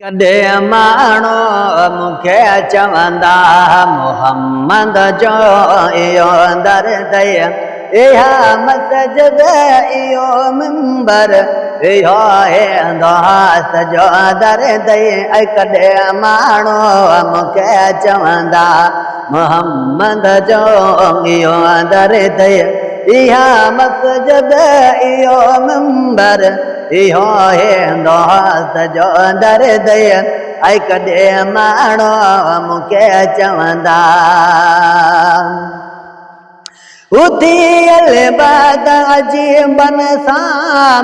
कॾे माण्हू मूंखे चवंदा मोहम्मद जो इहो दर्द इहा मस्जिद इहो मिंबर इहो दोस्त जो दर्द ऐं कॾे माण्हू मूंखे चवंदा मोहम्मद जो इहो दर्द इहा मस्जिद इहो मिंबर इहो दोस्त जो दर्द ऐं कॾे माण्हू मूंखे चवंदा उथियल बाद अजीबन सां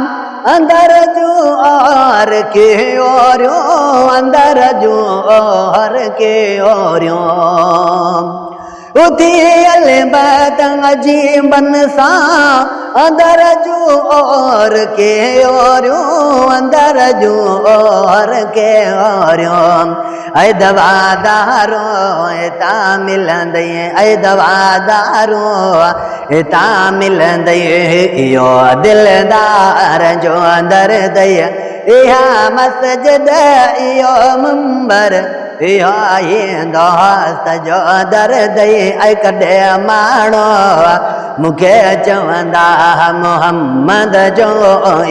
अंदर जूं और के ओरियूं अंदर जूं और के ओरियूं उथियल बाद अजीबन सां अंदर जूं और के ओरियूं अंदर जूं और के ओरियूं ऐं दवादारो हितां मिलंदई ऐं दवादारो हितां मिलंदई इहो दिलदार जो दर्द इहा मस्जिद इहो मिंबर इहो दोस्त जो दर्द ऐं कॾे माण्हू मूंखे चवंदा मोहम्मद जो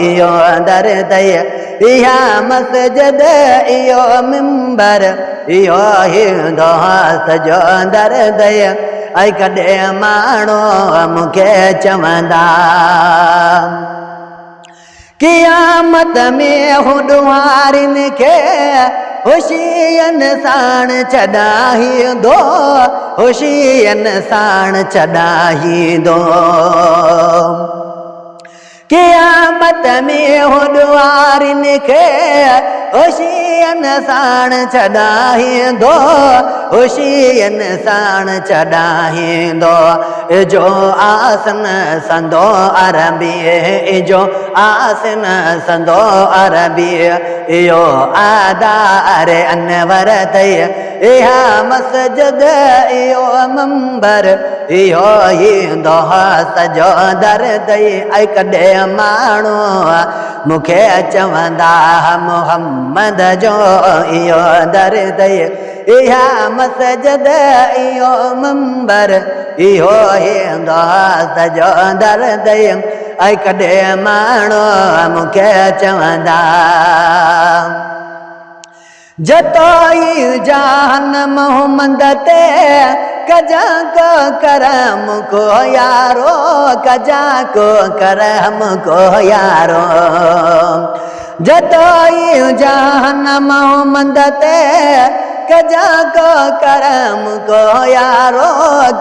इहो दर्द इहा मस्जिद इहो मिंबर इहो दोस्त जो दर्द ऐं कॾे माण्हू मूंखे चवंदा क़यामत में हुॾवारिन खे ख़ुशियन साण छॾाईंदो ख़ुशियन साण छॾाईंदो क़यामत में हुॾवारिन खे ख़ुशियन साण छॾाईंदो ख़ुशियन साण छॾाईंदो जो आसन संदो अरबी जो आसन संदो अरबी इहो आदार अनवर अथई इहा मस्जिद इहो मिंबर इहो दोस्त जो दर्द ऐं कॾे माण्हू मूंखे चवंदा मोहम्मद जो इहो दर्द इहा मस्जिद इहो मिंबर इहो दोस्त जो दर्द ऐं कॾे माण्हू मूंखे चवंदा जतोई जान मोहम्मद ते कजा को करम को यारो कजा को करम को यारो जतोई जान मोहम्मद ते कजा को करम को यारो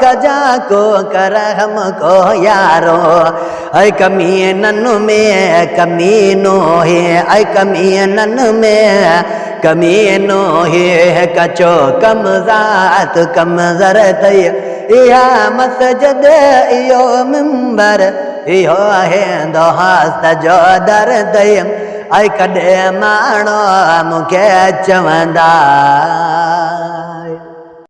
कजा को करम को यारो ऐं कमीनन में कमीनो है ऐं कमीनन में कमीनो है कचो कम ज़ात कम ज़रत इहा मस्जिद इहो मिंबर इहो दोस्त जो दर्द ऐं कॾे माण्हू मूंखे चवंदा